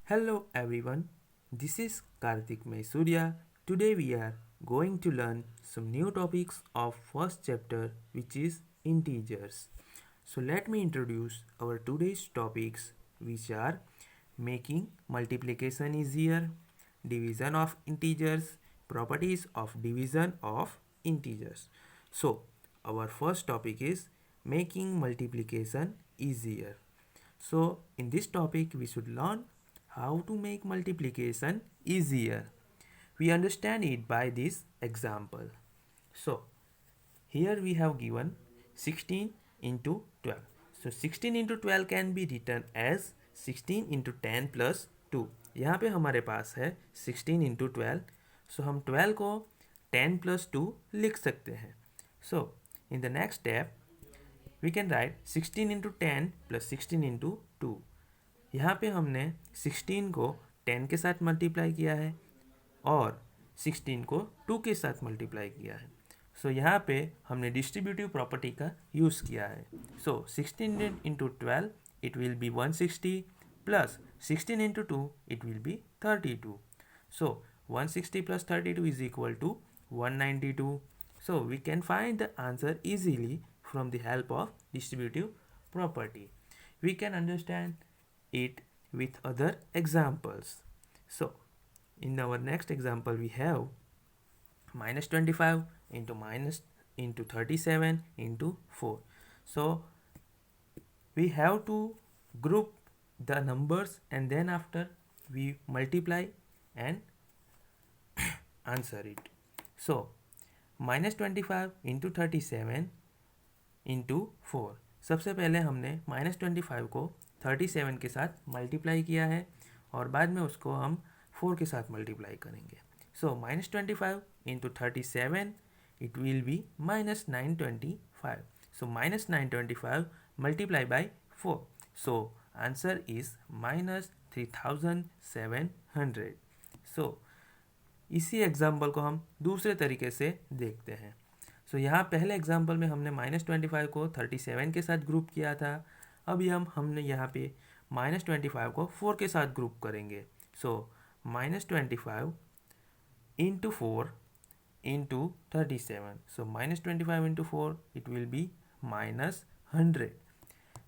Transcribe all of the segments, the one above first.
Hello everyone, this is Karthik Surya. Today we are going to learn some new topics of first chapter which is integers. So let me introduce our today's topics which are making multiplication easier, division of integers, properties of division of integers. So our first topic is making multiplication easier. So in this topic we should learn how to make multiplication easier. We understand it by this example. So here we have given 16 into 12. So 16 into 12 can be written as 16 into 10 plus 2. यहाँ पे हमारे पास है 16 into 12. So हम 12 को 10 plus 2 लिख सकते हैं. So in the next step we can write 16 into 10 plus 16 into 2. यहाँ पे हमने 16 को 10 के साथ मल्टीप्लाई किया है और 16 को 2 के साथ मल्टीप्लाई किया है. सो यहाँ पे हमने डिस्ट्रीब्यूटिव प्रॉपर्टी का यूज़ किया है. So 16 into 12 it will be 160 plus 16 into 2 it will be 32. So 160 plus 32 is equal to 192. So we can find the answer easily from the help of distributive property. We can understand it with other examples. So in our next example we have minus 25 into 37 into 4. So we have to group the numbers and then after we multiply and answer it. So minus 25 into 37 into 4. सबसे पहले हमने minus 25 को 37 के साथ multiply किया है और बाद में उसको हम 4 के साथ मल्टीप्लाई करेंगे. सो minus 25 into 37 it will be minus 925. So minus 925 multiply by 4. So answer is minus 3700. So इसी एग्जाम्पल को हम दूसरे तरीके से देखते हैं. सो यहाँ पहले एग्जाम्पल में हमने माइनस 25 को 37 के साथ ग्रुप किया था. अभी हमने यहाँ पे माइनस 25 को 4 के साथ ग्रुप करेंगे. So minus 25 into 4 into 37. So minus 25 into 4 it will be minus 100.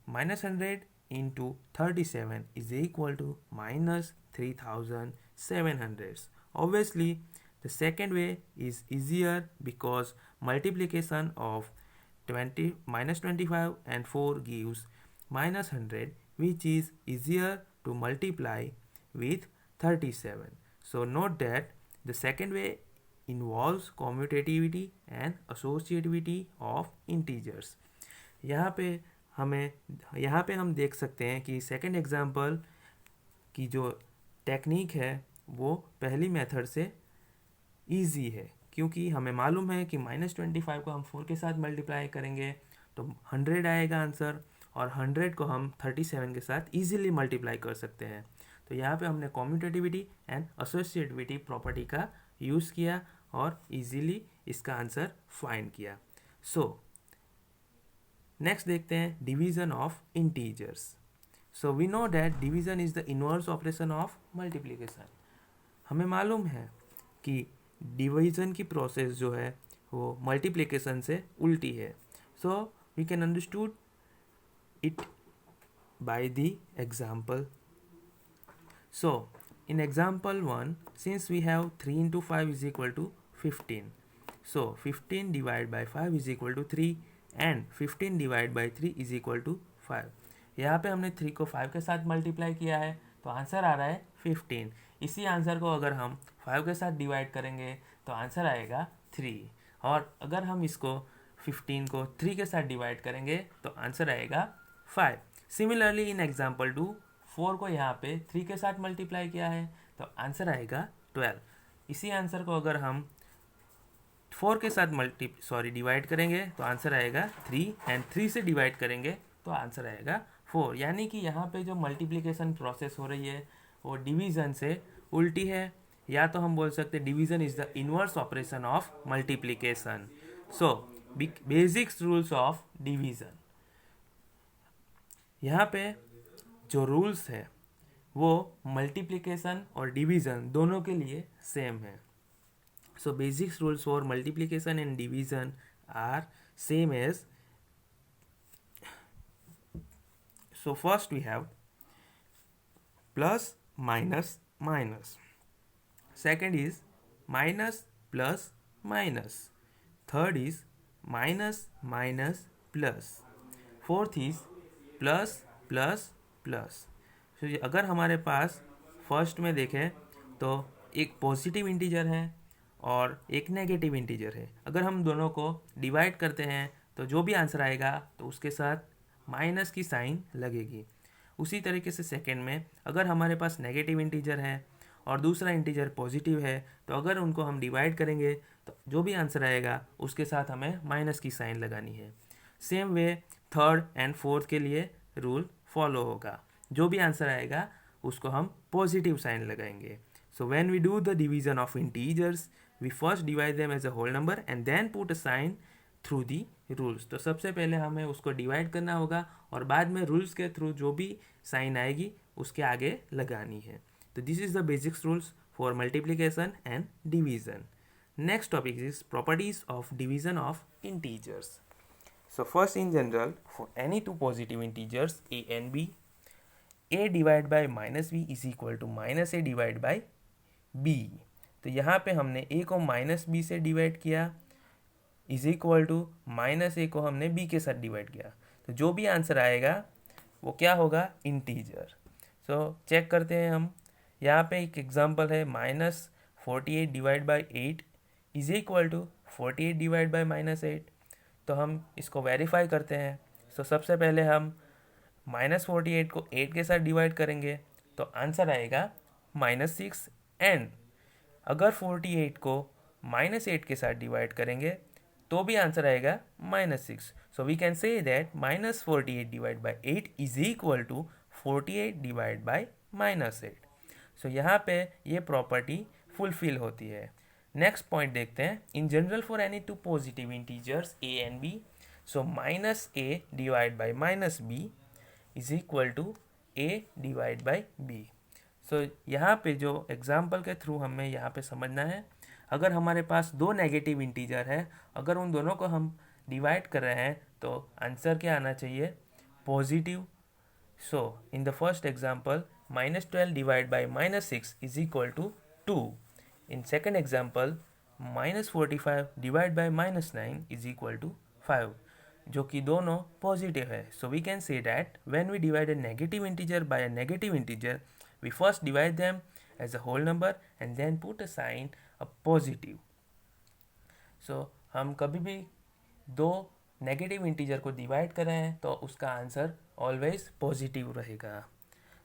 Minus 100 into 37 is equal to minus 3700. Obviously, the second way is easier because multiplication of minus 25 and 4 gives minus 100, which is easier to multiply with 37. So note that the second way involves commutativity and associativity of integers. यहाँ पे हम देख सकते हैं कि second example की जो technique है वो पहली मेथड से ईजी है क्योंकि हमें मालूम है कि माइनस 25 को हम 4 के साथ मल्टीप्लाई करेंगे तो 100 आएगा आंसर और 100 को हम 37 के साथ ईजिली मल्टीप्लाई कर सकते हैं. तो यहाँ पे हमने कॉम्यूटेटिविटी एंड एसोसिएटिविटी प्रॉपर्टी का यूज़ किया और ईजिली इसका आंसर फाइंड किया. सो नेक्स्ट देखते हैं division of integers. So we know that division is the inverse operation of multiplication. हमें मालूम है कि डिवीज़न की प्रोसेस जो है वो मल्टीप्लिकेशन से उल्टी है. So we can understood it by the example. So in example 1 since we have 3 into 5 is equal to 15. So 15 divided by 5 is equal to 3 and 15 divided by 3 is equal to 5. यहाँ पे हमने 3 को 5 के साथ multiply किया है तो answer आ रहा है 15. इसी आंसर को अगर हम 5 के साथ डिवाइड करेंगे तो आंसर आएगा 3 और अगर हम इसको 15 को 3 के साथ डिवाइड करेंगे तो आंसर आएगा 5. सिमिलरली इन एग्जाम्पल 2 4 को यहाँ पे 3 के साथ मल्टीप्लाई किया है तो आंसर आएगा 12. इसी आंसर को अगर हम 4 के साथ डिवाइड करेंगे तो आंसर आएगा 3 एंड 3 से डिवाइड करेंगे तो आंसर आएगा 4. यानी कि यहाँ पे जो मल्टीप्लिकेशन प्रोसेस हो रही है वो डिवीज़न से उल्टी है या तो हम बोल सकते हैं division is the inverse operation of multiplication. So basics rules of division. यहाँ पे जो रूल्स है वो मल्टीप्लिकेशन और डिवीज़न दोनों के लिए सेम है. So basic rules for multiplication and division are same as. So first we have plus minus minus. Second is minus plus minus. Third is minus minus plus. Fourth is plus plus plus. So अगर हमारे पास first में देखें तो एक positive integer है और एक negative integer है. अगर हम दोनों को डिवाइड करते हैं तो जो भी आंसर आएगा तो उसके साथ माइनस की साइन लगेगी. उसी तरीके से सेकंड में अगर हमारे पास नेगेटिव इंटीजर है और दूसरा इंटीजर पॉजिटिव है तो अगर उनको हम डिवाइड करेंगे तो जो भी आंसर आएगा उसके साथ हमें माइनस की साइन लगानी है. Same way third and fourth के लिए रूल फॉलो होगा. जो भी आंसर आएगा उसको हम पॉजिटिव साइन लगाएंगे. So when we do the division of integers we first divide them as a whole number and then put a sign through the rules. तो सबसे पहले हमें उसको डिवाइड करना होगा और बाद में रूल्स के थ्रू जो भी साइन आएगी उसके आगे लगानी है. तो this is the basics rules for multiplication and division. Next topic is properties of division of integers. So first in general, for any two positive integers a and b, a divided by minus b is equal to minus a divided by b. तो यहाँ पे हमने a को minus b से divide किया is equal to minus a को हमने b के साथ डिवाइड किया. तो जो भी आंसर आएगा वो क्या होगा, इंटीजर. सो चेक करते हैं हम. यहाँ पे एक एग्जांपल है minus 48 divide by 8 is equal to 48 divide by minus 8. तो हम इसको वेरीफाई करते हैं. तो सबसे पहले हम माइनस 48 को 8 के साथ डिवाइड करेंगे तो आंसर आएगा माइनस 6. एंड अगर 48 को माइनस 8 के साथ डिवाइड करेंगे तो भी आंसर आएगा minus 6. So we can say that minus 48 divide by 8 is equal to 48 divide by minus 8. So यहाँ पे ये प्रॉपर्टी फुलफिल होती है. नेक्स्ट पॉइंट देखते हैं. In general for any two positive integers a and b, so minus a divide by minus b is equal to a divide by b. So यहाँ पे जो एग्जांपल के थ्रू हमें यहाँ पे समझना है, अगर हमारे पास दो नेगेटिव इंटीजर है, अगर उन दोनों को हम डिवाइड कर रहे हैं तो आंसर क्या आना चाहिए, positive. So in the first example minus 12 divide by minus 6 is equal to 2. In second example, minus 45 divided by minus 9 is equal to 5, जो कि दोनों पॉजिटिव है. So we can say that when we divide a negative integer by a negative integer, we first divide them as a whole number and then put a sign of positive. So हम कभी भी दो negative integer को divide कर रहे हैं तो उसका आंसर ऑलवेज पॉजिटिव रहेगा.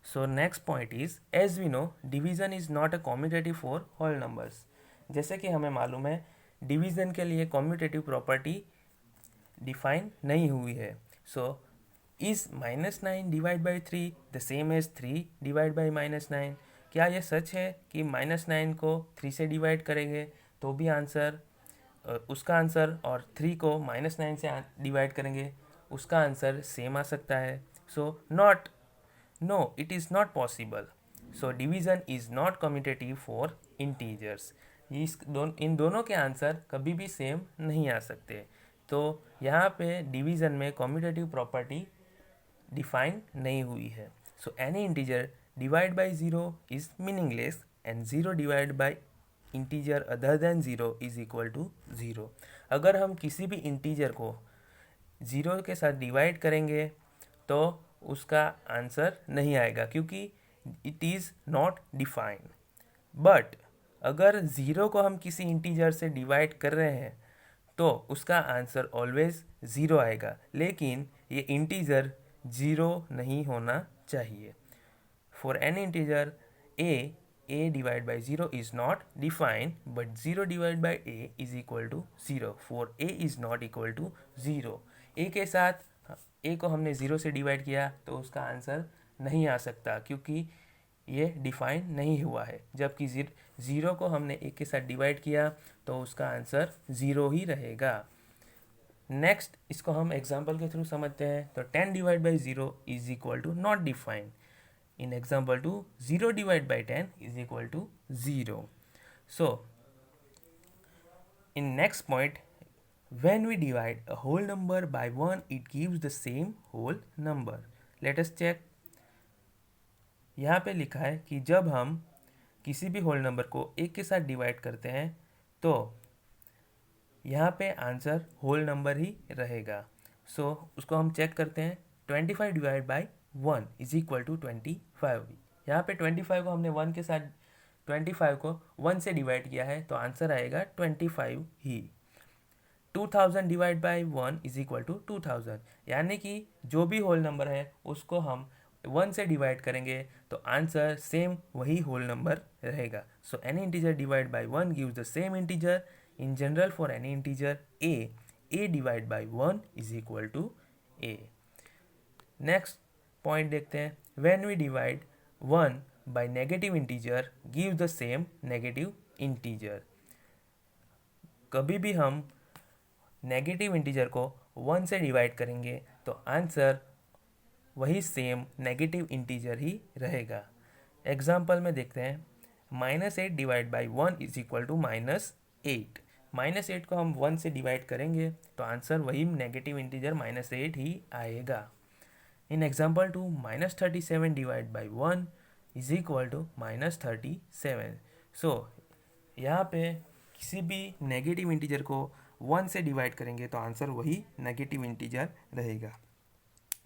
So next point is, as we know, division is not a commutative for whole numbers. जैसे कि हमें मालूम है डिवीज़न के लिए कॉम्यूटेटिव प्रॉपर्टी डिफाइन नहीं हुई है. So is minus 9 divide by 3 the same as 3 divide by minus 9. क्या यह सच है कि माइनस 9 को 3 से डिवाइड करेंगे तो भी आंसर उसका आंसर और 3 को माइनस 9 से डिवाइड करेंगे उसका आंसर सेम आ सकता है? So not. No, it is not possible. So division is not commutative for integers. इन दोनों के आंसर कभी भी सेम नहीं आ सकते. तो यहाँ पे डिवीज़न में कॉम्यूटेटिव प्रॉपर्टी डिफाइन नहीं हुई है. So any integer divide by 0 is meaningless and 0 divide by integer other than 0 is equal to 0. अगर हम किसी भी इंटीजर को 0 के साथ डिवाइड करेंगे तो उसका आंसर नहीं आएगा क्योंकि it is not defined. But अगर 0 को हम किसी इंटीजर से डिवाइड कर रहे हैं तो उसका आंसर ऑलवेज 0 आएगा. लेकिन ये इंटीजर 0 नहीं होना चाहिए. For any integer a divide by 0 is not defined but 0 divide by a is equal to 0. For a is not equal to 0. a के साथ a को हमने 0 से डिवाइड किया तो उसका आंसर नहीं आ सकता क्योंकि ये डिफाइन नहीं हुआ है. जबकि 0 को हमने 1 के साथ डिवाइड किया तो उसका आंसर 0 ही रहेगा. नेक्स्ट इसको हम एग्जांपल के थ्रू समझते हैं. तो 10 divide by 0 is equal to not defined. In example 2, 0 divided by 10 is equal to 0. So, in next point, when we divide a whole number by 1, it gives the same whole number. Let us check. यहाँ पे लिखा है कि जब हम किसी भी whole number को एक के साथ डिवाइड करते हैं तो यहाँ पे आंसर होल नंबर ही रहेगा. सो उसको हम चेक करते हैं. 25 divide by 1 is equal to 25. यहाँ पे 25 को हमने 1 के साथ 25 को 1 से डिवाइड किया है तो आंसर आएगा 25 ही. 2000 divide by 1 is equal to 2000. यानी कि जो भी होल नंबर है उसको हम 1 से डिवाइड करेंगे तो आंसर सेम वही होल नंबर रहेगा. So any integer divide by 1 gives the same integer. In general for any integer a divide by 1 is equal to a. Next point देखते हैं. When we divide 1 by negative integer gives the same negative integer. कभी भी हम negative integer को 1 से divide करेंगे तो answer वही सेम नेगेटिव इंटीजर ही रहेगा. एग्जाम्पल में देखते हैं. -8 divide by 1 is equal to -8. -8 को हम 1 से डिवाइड करेंगे तो आंसर वही नेगेटिव इंटीजर -8 ही आएगा. In example 2, -37 divide by 1 is equal to -37. So यहाँ पे किसी भी नेगेटिव इंटीजर को 1 से डिवाइड करेंगे तो आंसर वही नेगेटिव इंटीजर रहेगा.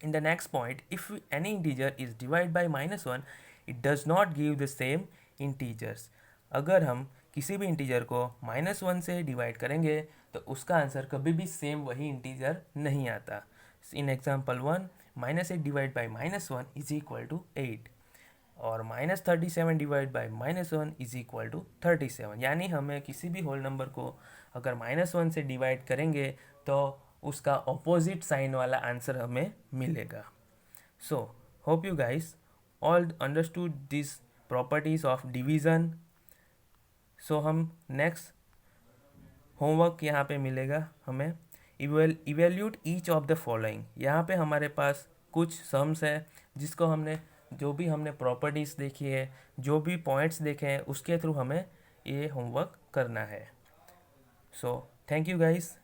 In the next point, if any integer is divided by -1, it does not give the same integers. अगर हम किसी भी इंटीजर को -1 से डिवाइड करेंगे तो उसका आंसर कभी भी सेम वही इंटीजर नहीं आता. In example 1, -8 divide by -1 is equal to 8 और -37 divide by -1 is equal to 37. यानी हमें किसी भी होल नंबर को अगर -1 से डिवाइड करेंगे तो उसका ऑपोजिट साइन वाला आंसर हमें मिलेगा. So hope you guys all understood this properties of division. So हम नेक्स्ट होमवर्क यहाँ पे मिलेगा हमें. Evaluate each of the following. यहाँ पे हमारे पास कुछ सम्स है जिसको हमने जो भी हमने प्रॉपर्टीज़ देखी है, जो भी पॉइंट्स देखे हैं, उसके थ्रू हमें ये होमवर्क करना है. So thank you guys.